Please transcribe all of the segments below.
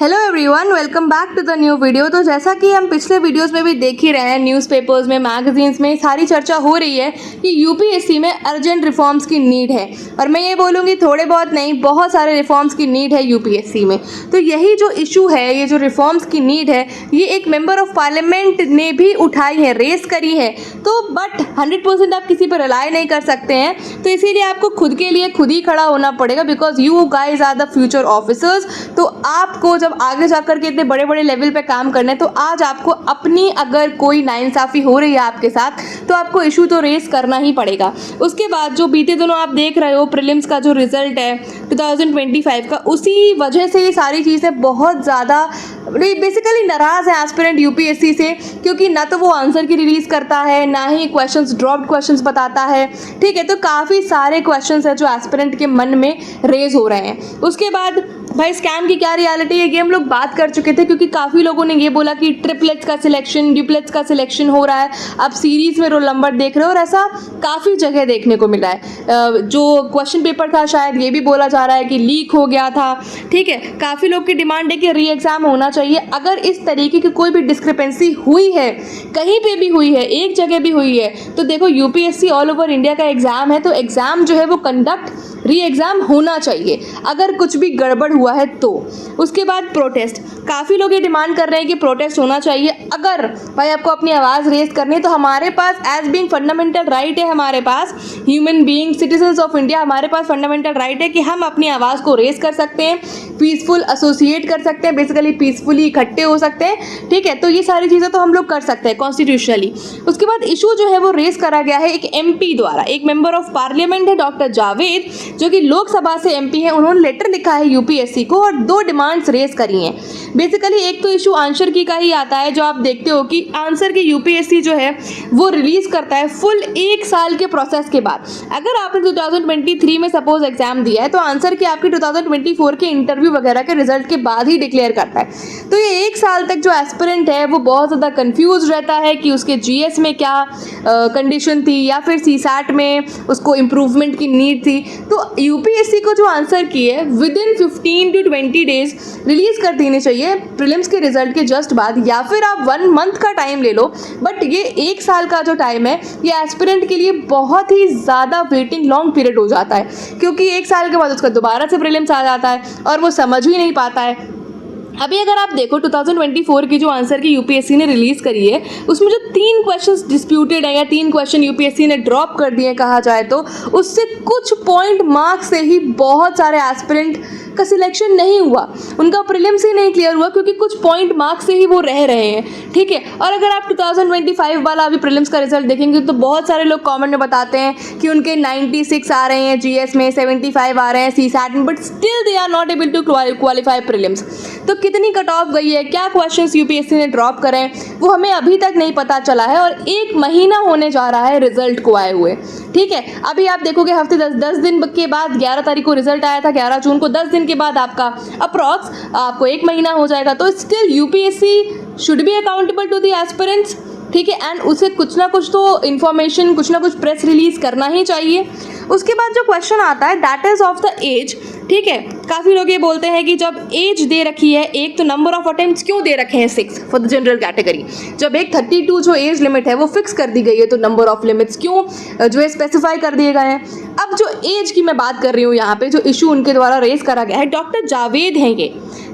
Hello everyone, welcome back to the new video. तो जैसा कि हम पिछले वीडियोस में भी देख ही रहे हैं, न्यूज़पेपर्स में, मैगजीन्स में सारी चर्चा हो रही है कि यूपीएससी में अर्जेंट रिफॉर्म्स की नीड है। और मैं ये बोलूँगी थोड़े बहुत नहीं, बहुत सारे रिफॉर्म्स की नीड है यूपीएससी में। तो यही जो इशू है, ये जो रिफॉर्म्स की नीड है, ये एक मेंबर ऑफ पार्लियामेंट ने भी उठाई है, रेस करी है। तो बट 100% आप किसी पर रिलाई नहीं कर सकते हैं, तो इसीलिए आपको खुद के लिए खुद ही खड़ा होना पड़ेगा, because you guys are the future officers. तो आपको जब आगे जाकर के इतने बड़े बड़े लेवल पे काम करना है, तो आज आपको अपनी अगर कोई नाइंसाफ़ी हो रही है आपके साथ, तो आपको इशू तो रेस करना ही पड़ेगा। उसके बाद जो बीते दिनों आप देख रहे हो प्रीलिम्स का जो रिजल्ट है 2025 का, उसी वजह से ये सारी चीज़ें बहुत ज़्यादा बेसिकली नाराज़ है एस्पिरेंट यूपीएससी से, क्योंकि ना तो वो आंसर की रिलीज़ करता है, ना ही क्वेश्चंस ड्रॉप्ड क्वेश्चंस बताता है। ठीक है, तो काफ़ी सारे क्वेश्चंस हैं जो एस्पिरेंट के मन में रेज हो रहे हैं। उसके बाद भाई स्कैम की क्या रियलिटी है, ये हम लोग बात कर चुके थे, क्योंकि काफ़ी लोगों ने ये बोला कि ट्रिपलेट्स का सिलेक्शन, ड्यूप्लेट्स का सिलेक्शन हो रहा है, आप सीरीज़ में रोल नंबर देख रहे हो, और ऐसा काफ़ी जगह देखने को मिला है। जो क्वेश्चन पेपर था शायद ये भी बोला जा रहा है कि लीक हो गया था। ठीक है, काफ़ी लोग की डिमांड है कि री एग्ज़ाम होना चाहिए। अगर इस तरीके की कोई भी डिस्क्रिपेंसी हुई है, कहीं पे भी हुई है, एक जगह भी हुई है, तो देखो यूपीएससी ऑल ओवर इंडिया का एग्ज़ाम है, तो एग्ज़ाम जो है वो कंडक्ट री एग्ज़ाम होना चाहिए अगर कुछ भी गड़बड़ हुआ है तो। उसके बाद प्रोटेस्ट, काफ़ी लोग ये डिमांड कर रहे हैं कि प्रोटेस्ट होना चाहिए। अगर भाई आपको अपनी आवाज़ रेज करनी है, तो हमारे पास एज बीइंग फंडामेंटल राइट है, हमारे पास human being citizens of India, हमारे पास फंडामेंटल राइट है कि हम अपनी आवाज़ को रेज कर सकते हैं, पीसफुल एसोसिएट कर सकते हैं, बेसिकली पीसफुली इकट्ठे हो सकते हैं। ठीक है, तो ये सारी चीज़ें तो हम लोग कर सकते हैं कॉन्स्टिट्यूशनली। उसके बाद इशू जो है वो रेज करा गया है एक एमपी द्वारा, एक मेंबर ऑफ पार्लियामेंट है डॉक्टर जावेद, जो कि लोकसभा से एमपी है। उन्होंने लेटर लिखा है यूपीएससी को और दो डिमांड्स रेज करी हैं। बेसिकली एक तो इशू आंसर की का ही आता है, जो आप देखते हो कि आंसर की यूपीएससी जो है वो रिलीज करता है फुल 1 साल के प्रोसेस के बाद। अगर आपने 2023 में सपोज एग्जाम दिया है, तो आंसर की आपकी 2024 के इंटरव्यू वगैरह के रिजल्ट के बाद ही डिक्लेयर करता है। तो ये 1 साल तक जो एस्पिरेंट है वो बहुत ज़्यादा कंफ्यूज रहता है कि उसके जीएस में क्या कंडीशन थी, या फिर सीसैट में उसको इम्प्रूवमेंट की नीड थी। तो यूपीएससी को जो आंसर की है with in 15 to 20 days release कर देनी चाहिए प्रीलिम्स के रिजल्ट के जस्ट बाद, या फिर आप 1 मंथ का टाइम ले लो। बट ये 1 साल का जो टाइम है, ये एस्पिरेंट के लिए बहुत ही ज़्यादा वेटिंग लॉन्ग पीरियड हो जाता है, क्योंकि 1 साल के बाद उसका दोबारा से प्रीलिम्स आ जाता है और वो समझ ही नहीं पाता है। अभी अगर आप देखो 2024 की जो आंसर की यूपीएससी ने रिलीज़ करी है, उसमें जो 3 क्वेश्चंस डिस्प्यूटेड है, या 3 क्वेश्चन यूपीएससी ने ड्रॉप कर दिए कहा जाए, तो उससे कुछ पॉइंट मार्क्स से ही बहुत सारे एस्पिरेंट का सिलेक्शन नहीं हुआ, उनका प्रीलिम्स ही नहीं क्लियर हुआ, क्योंकि कुछ पॉइंट मार्क्स से ही वो रह रहे हैं। ठीक है, और अगर आप 2025 वाला अभी प्रीलिम्स का रिजल्ट देखेंगे, तो बहुत सारे लोग कमेंट में बताते हैं कि उनके 96 आ रहे हैं जीएस में, 75 आ रहे हैं सीसैट में, but still they are not able to qualify prelims. तो कितनी कट ऑफ गई है, क्या क्वेश्चंस यूपीएससी ने ड्रॉप करें, वो हमें अभी तक नहीं पता चला है, और 1 महीना होने जा रहा है रिजल्ट को आए हुए। ठीक है, अभी आप देखोगे हफ्ते 10 दिन के बाद 11 तारीख को रिजल्ट आया था, 11 जून को, 10 दिन के बाद आपका अप्रॉक्स आपको 1 महीना हो जाएगा। तो still UPSC should be accountable to the aspirants. ठीक है, एंड उसे कुछ ना कुछ तो इन्फॉर्मेशन, कुछ ना कुछ प्रेस रिलीज करना ही चाहिए। उसके बाद जो क्वेश्चन आता है that is of the age. ठीक है, काफ़ी लोग ये बोलते हैं कि जब एज दे रखी है एक, तो नंबर ऑफ अटेम्प्ट्स क्यों दे रखे हैं 6 फॉर द जनरल कैटेगरी। जब एक 32 जो एज लिमिट है वो फिक्स कर दी गई है, तो नंबर ऑफ लिमिट्स क्यों जो है स्पेसिफाई कर दिए गए हैं। अब जो एज की मैं बात कर रही हूँ यहाँ पे, जो इशू उनके द्वारा रेज करा गया है, डॉक्टर जावेद हैं ये।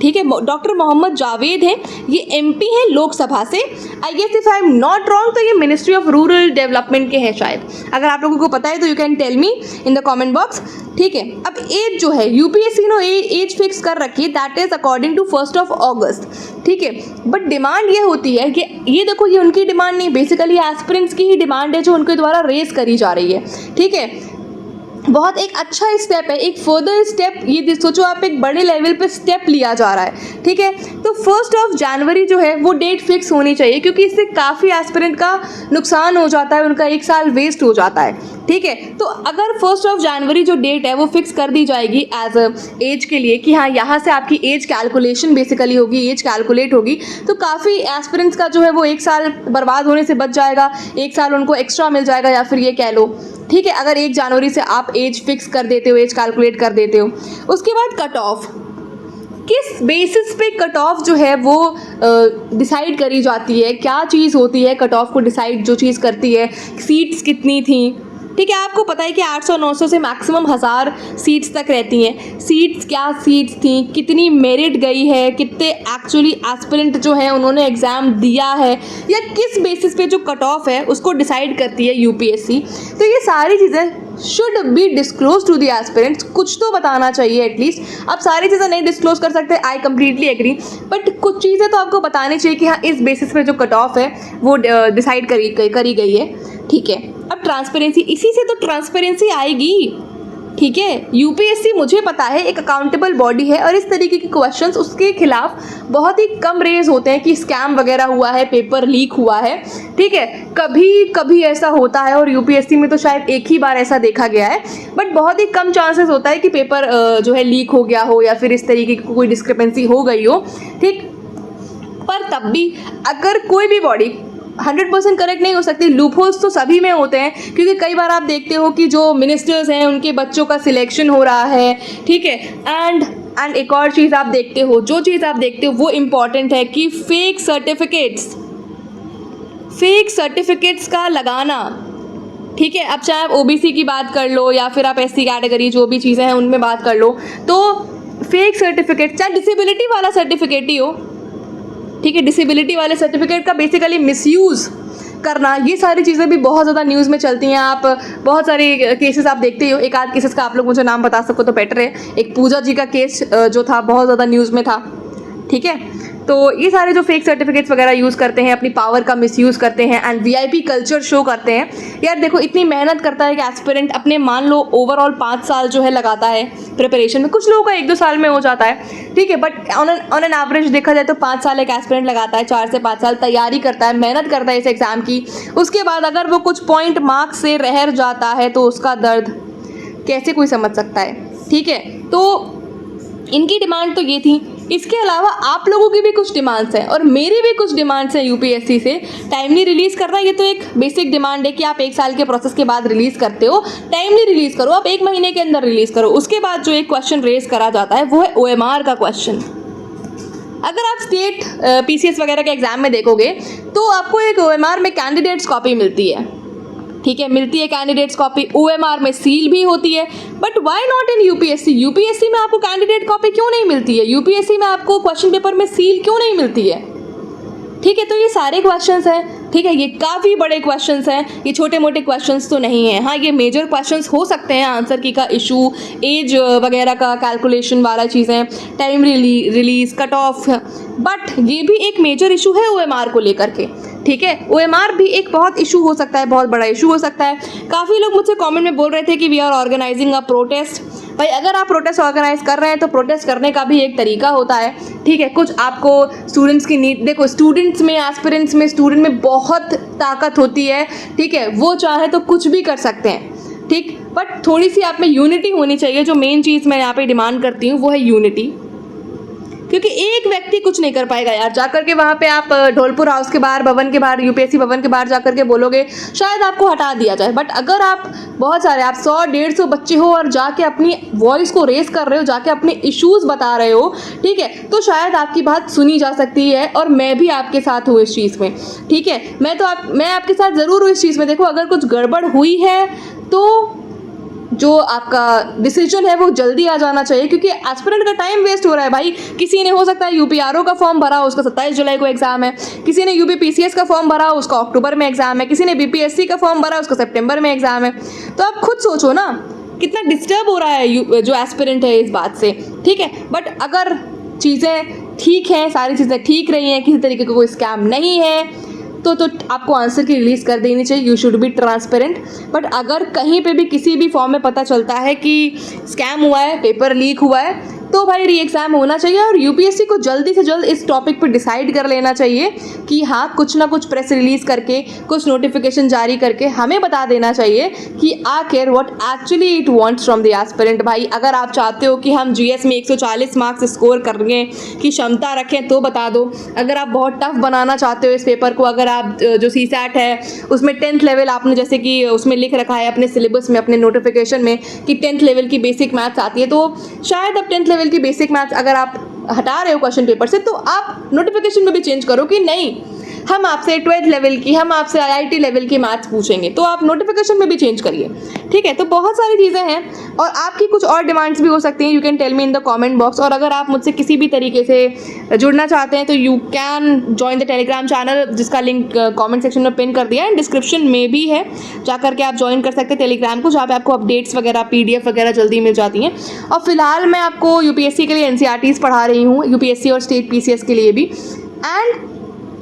ठीक है, डॉक्टर मोहम्मद जावेद हैं, ये एमपी हैं लोकसभा से। I guess if I am not wrong, तो ये मिनिस्ट्री ऑफ रूरल डेवलपमेंट के हैं शायद। अगर आप लोगों को पता है तो you can tell me in the comment box. ठीक है, अब एज जो है यूपीएससी ने एज फिक्स कर रखी है, दैट इज अकॉर्डिंग टू 1 अगस्त। ठीक है, बट डिमांड ये होती है कि ये देखो, ये उनकी डिमांड नहीं, बेसिकली एस्पिरेंट्स की ही डिमांड है जो उनके द्वारा रेज करी जा रही है। ठीक है, बहुत एक अच्छा स्टेप है, एक फर्दर स्टेप, ये सोचो आप एक बड़े लेवल पे स्टेप लिया जा रहा है। ठीक है, तो 1 जनवरी जो है वो डेट फिक्स होनी चाहिए, क्योंकि इससे काफ़ी एस्पिरेंट का नुकसान हो जाता है, उनका 1 साल वेस्ट हो जाता है। ठीक है, तो अगर 1 जनवरी जो डेट है वो फिक्स कर दी जाएगी एज अ एज के लिए, कि हाँ यहाँ से आपकी एज कैलकुलेशन बेसिकली होगी, एज कैलकुलेट होगी, तो काफ़ी एस्पिरेंट्स का जो है वो 1 साल बर्बाद होने से बच जाएगा, 1 साल उनको एक्स्ट्रा मिल जाएगा, या फिर ये कह लो। ठीक है, अगर 1 जनवरी से आप एज फिक्स कर देते हो, एज कैलकुलेट कर देते हो। उसके बाद कट ऑफ, किस बेसिस पे कट ऑफ जो है वो डिसाइड करी जाती है, क्या चीज़ होती है कट ऑफ को डिसाइड जो चीज़ करती है, सीट्स कितनी थी, ठीक है। आपको पता है कि 800-900 से मैक्सिमम 1000 सीट्स तक रहती हैं। सीट्स क्या सीट्स थी, कितनी मेरिट गई है, कितने एक्चुअली एस्पिरेंट जो है उन्होंने एग्ज़ाम दिया है, या किस बेसिस पे जो कट ऑफ है उसको डिसाइड करती है यूपीएससी। तो ये सारी चीज़ें should be disclose to the aspirants. कुछ तो बताना चाहिए एटलीस्ट। आप सारी चीज़ें नहीं डिस्क्लोज कर सकते, आई कम्प्लीटली एग्री, बट कुछ चीज़ें तो आपको बतानी चाहिए कि हाँ इस बेसिस पे जो कट ऑफ है वो डिसाइड करी गई है, ठीक है। अब ट्रांसपेरेंसी, इसी से तो ट्रांसपेरेंसी आएगी, ठीक है। यूपीएससी मुझे पता है एक अकाउंटेबल बॉडी है और इस तरीके के क्वेश्चंस उसके खिलाफ बहुत ही कम रेज होते हैं कि स्कैम वगैरह हुआ है, पेपर लीक हुआ है, ठीक है। कभी कभी ऐसा होता है और यूपीएससी में तो शायद एक ही बार ऐसा देखा गया है, बट बहुत ही कम चांसेस होता है कि पेपर जो है लीक हो गया हो या फिर इस तरीके की कोई डिस्क्रिपेंसी हो गई हो, ठीक। पर तब भी अगर कोई भी बॉडी 100% करेक्ट नहीं हो सकती, लूप होल्स तो सभी में होते हैं, क्योंकि कई बार आप देखते हो कि जो मिनिस्टर्स हैं उनके बच्चों का सिलेक्शन हो रहा है, ठीक है। एंड एक और चीज़ आप देखते हो, जो चीज़ आप देखते हो वो इम्पॉर्टेंट है कि फेक सर्टिफिकेट्स का लगाना, ठीक है। अब चाहे आप ओबीसी की बात कर लो या फिर आप एससी कैटेगरी जो भी चीज़ें हैं उनमें बात कर लो, तो फेक सर्टिफिकेट, चाहे डिसेबिलिटी वाला सर्टिफिकेट ही हो, ठीक है, डिसेबिलिटी वाले सर्टिफिकेट का बेसिकली मिसयूज़ करना, ये सारी चीज़ें भी बहुत ज़्यादा न्यूज़ में चलती हैं। आप बहुत सारे केसेस आप देखते हो, एक आध केसेस का आप लोग मुझे नाम बता सको तो बेटर है। एक पूजा जी का केस जो था बहुत ज़्यादा न्यूज़ में था, ठीक है। तो ये सारे जो फेक सर्टिफिकेट्स वगैरह यूज़ करते हैं, अपनी पावर का मिसयूज़ करते हैं एंड वीआईपी कल्चर शो करते हैं। यार देखो, इतनी मेहनत करता है कि एस्पिरेंट अपने, मान लो ओवरऑल 5 साल जो है लगाता है प्रिपरेशन में, कुछ लोगों का 1-2 साल में हो जाता है, ठीक है, बट ऑन एन एवरेज देखा जाए तो 5 साल एक एस्पिरेंट लगाता है, 4 से 5 साल तैयारी करता है, मेहनत करता है इस एग्ज़ाम की। उसके बाद अगर वो कुछ पॉइंट मार्क्स से रह जाता है तो उसका दर्द कैसे कोई समझ सकता है, ठीक है। तो इनकी डिमांड तो ये थी। इसके अलावा आप लोगों की भी कुछ डिमांड्स हैं और मेरी भी कुछ डिमांड्स हैं यूपीएससी से। टाइमली रिलीज़ करना, ये तो एक बेसिक डिमांड है कि आप 1 साल के प्रोसेस के बाद रिलीज़ करते हो, टाइमली रिलीज़ करो, आप 1 महीने के अंदर रिलीज़ करो। उसके बाद जो एक क्वेश्चन रेज करा जाता है वो है ओएमआर का क्वेश्चन। अगर आप स्टेट पीसीएस वगैरह के एग्जाम में देखोगे तो आपको एक ओएमआर में कैंडिडेट्स कॉपी मिलती है, ठीक है, मिलती है कैंडिडेट्स कॉपी। ओएमआर में सील भी होती है, but why not in UPSC? UPSC में आपको कैंडिडेट कॉपी क्यों नहीं मिलती है? यूपीएससी में आपको क्वेश्चन पेपर में सील क्यों नहीं मिलती है? ठीक है, तो ये सारे क्वेश्चंस हैं, ठीक है, ये काफ़ी बड़े क्वेश्चंस हैं, ये छोटे मोटे क्वेश्चंस तो नहीं हैं। हाँ, ये मेजर क्वेश्चंस हो सकते हैं, आंसर की का इशू, एज वगैरह का कैलकुलेशन वाला चीज़ें, time release, cut off, but ये भी एक मेजर इशू है ओएमआर को लेकर के, ठीक है। ओएमआर भी एक बहुत इशू हो सकता है, बहुत बड़ा इशू हो सकता है। काफ़ी लोग मुझसे कमेंट में बोल रहे थे कि we are organising a protest. भाई, अगर आप प्रोटेस्ट ऑर्गेनाइज कर रहे हैं तो प्रोटेस्ट करने का भी एक तरीका होता है, ठीक है। कुछ आपको स्टूडेंट्स की नीड, देखो स्टूडेंट्स में, एस्पिरेंट्स में, स्टूडेंट में बहुत ताकत होती है, ठीक है, वो चाहे तो कुछ भी कर सकते हैं, ठीक, बट थोड़ी सी आप में यूनिटी होनी चाहिए। जो मेन चीज़ मैं यहाँ पे डिमांड करती हूँ वो है यूनिटी, क्योंकि एक व्यक्ति कुछ नहीं कर पाएगा यार। जाकर के वहाँ पे आप ढोलपुर हाउस के बाहर, भवन के बाहर, यूपीएससी भवन के बाहर जाकर के बोलोगे, शायद आपको हटा दिया जाए, बट अगर आप बहुत सारे, आप 100-150 बच्चे हो और जाके अपनी वॉइस को रेस कर रहे हो, जाके अपने इश्यूज़ बता रहे हो, ठीक है, तो शायद आपकी बात सुनी जा सकती है। और मैं भी आपके साथ हूँ इस चीज़ में, ठीक है, मैं आपके साथ ज़रूर हूँ इस चीज़ में। देखो, अगर कुछ गड़बड़ हुई है तो जो आपका डिसीजन है वो जल्दी आ जाना चाहिए, क्योंकि एस्पिरेंट का टाइम वेस्ट हो रहा है भाई। किसी ने हो सकता है यूपीआरओ का फॉर्म भरा, उसका 27 जुलाई को एग्जाम है, किसी ने यूपीपीसीएस का फॉर्म भरा, उसका अक्टूबर में एग्जाम है, किसी ने बीपीएससी का फॉर्म भरा, उसका सितंबर में एग्जाम है। तो आप खुद सोचो ना कितना डिस्टर्ब हो रहा है जो एस्पिरेंट है इस बात से, ठीक है। बट अगर चीज़ें ठीक हैं, सारी चीज़ें ठीक रही हैं, किसी तरीके का कोई स्कैम नहीं है, तो आपको आंसर की रिलीज़ कर देनी चाहिए। You should be transparent. But अगर कहीं पे भी किसी भी फॉर्म में पता चलता है कि स्कैम हुआ है, पेपर लीक हुआ है, तो भाई री एग्ज़ाम होना चाहिए। और यूपीएससी को जल्दी से जल्द इस टॉपिक पर डिसाइड कर लेना चाहिए कि हाँ, कुछ ना कुछ प्रेस रिलीज़ करके, कुछ नोटिफिकेशन जारी करके हमें बता देना चाहिए कि आखिर what actually it wants from the aspirant. भाई, अगर आप चाहते हो कि हम जीएस में 140 मार्क्स स्कोर करने की क्षमता रखें तो बता दो। अगर आप बहुत टफ बनाना चाहते हो इस पेपर को, अगर आप जो सीसैट है उसमें 10th लेवल आपने, जैसे कि उसमें लिख रखा है अपने सिलेबस में, अपने नोटिफिकेशन में कि 10th लेवल की बेसिक मैथ्स आती है, तो शायद अब 10th लेवल की बेसिक मैथ्स अगर आप हटा रहे हो क्वेश्चन पेपर से, तो आप नोटिफिकेशन में भी चेंज करो कि नहीं, हम आपसे 12th लेवल की, हम आपसे IIT लेवल की मैथ्स पूछेंगे, तो आप नोटिफिकेशन में भी चेंज करिए, ठीक है। तो बहुत सारी चीज़ें हैं और आपकी कुछ और डिमांड्स भी हो सकती हैं, you can tell me in the comment box. और अगर आप मुझसे किसी भी तरीके से जुड़ना चाहते हैं तो you can join the Telegram channel, जिसका लिंक कमेंट सेक्शन में पिन कर दिया है, डिस्क्रिप्शन में भी है, जा करके आप ज्वाइन कर सकते हैं टेलीग्राम को, जहाँ पे आपको अपडेट्स वगैरह PDF वगैरह जल्दी मिल जाती हैं। और फिलहाल मैं आपको UPSC के लिए NCERTs पढ़ा रही हूँ, UPSC और स्टेट PCS के लिए भी। And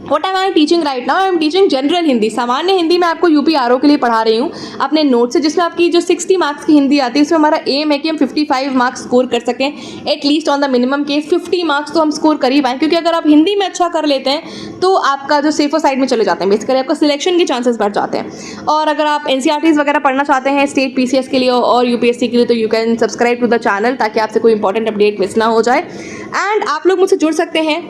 What am I teaching right now? I am teaching general Hindi, सामान्य हिंदी मैं आपको UPRO के लिए पढ़ा रही हूँ अपने नोट से, जिसमें आपकी जो 60 मार्क्स की हिंदी आती है, उसमें हमारा एम है कि हम 55 मार्क्स स्कोर कर सकें, at least on the minimum case 50 marks तो हम स्कोर कर ही पाएँ, क्योंकि अगर आप हिंदी में अच्छा कर लेते हैं तो आपका जो सेफर साइड में चले जाते हैं, बेसिकली आपका सिलेक्शन के चांसेस बढ़ जाते हैं। और अगर आप NCERTs वगैरह पढ़ना चाहते हैं स्टेट PCS के लिए और UPSC के लिए, तो you can subscribe to the channel, ताकि आपसे कोई इंपॉर्टेंट अपडेट मिस ना हो जाए। एंड आप लोग मुझसे जुड़ सकते हैं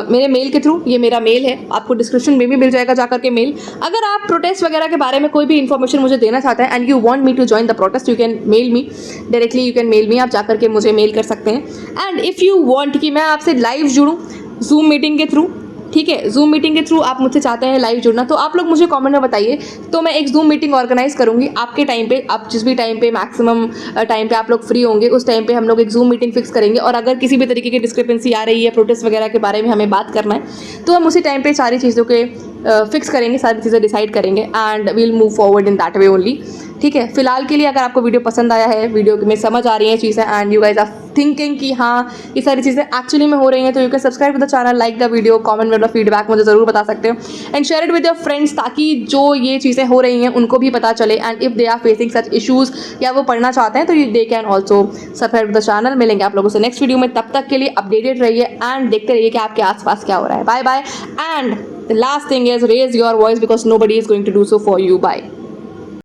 मेरे मेल के थ्रू, ये मेरा मेल है, आपको डिस्क्रिप्शन में भी मिल जाएगा जाकर के मेल। अगर आप प्रोटेस्ट वगैरह के बारे में कोई भी इन्फॉर्मेशन मुझे देना चाहते हैं and you want me to join the protest, you can mail me directly, you can mail me, आप जाकर के मुझे मेल कर सकते हैं। एंड इफ़ यू वांट कि मैं आपसे लाइव जुड़ूँ जूम मीटिंग के थ्रू, ठीक है, जूम मीटिंग के थ्रू आप मुझसे चाहते हैं लाइव जुड़ना, तो आप लोग मुझे कमेंट में बताइए, तो मैं एक जूम मीटिंग ऑर्गेनाइज करूंगी आपके टाइम पे, आप जिस भी टाइम पे मैक्सिमम टाइम पे आप लोग फ्री होंगे, उस टाइम पे हम लोग एक जूम मीटिंग फिक्स करेंगे। और अगर किसी भी तरीके की डिस्क्रिपेंसी आ रही है, प्रोटेस्ट वगैरह के बारे में हमें बात करना है, तो हम उसी टाइम पे सारी चीज़ों के फिक्स करेंगे, सारी चीज़ें डिसाइड करेंगे and we'll move forward in that way only, ठीक है। फिलहाल के लिए अगर आपको वीडियो पसंद आया है, वीडियो में समझ आ रही हैं चीज़ें and you guys are thinking कि हाँ ये सारी चीज़ें एक्चुअली में हो रही हैं, तो you can subscribe to the channel, like the video, comment में अपना फीडबैक मुझे ज़रूर बता सकते हो and share it with your friends, ताकि जो ये चीज़ें हो रही हैं उनको भी पता चले। And if they are facing such issues या वो पढ़ना चाहते हैं, तो they can also subscribe to the channel. मिलेंगे आप लोगों से नेक्स्ट वीडियो में, तब तक के लिए अपडेटेड रहिए एंड देखते रहिए कि आपके आसपास क्या हो रहा है। Bye bye. And the last thing is raise your voice because nobody is going to do so for you. Bye.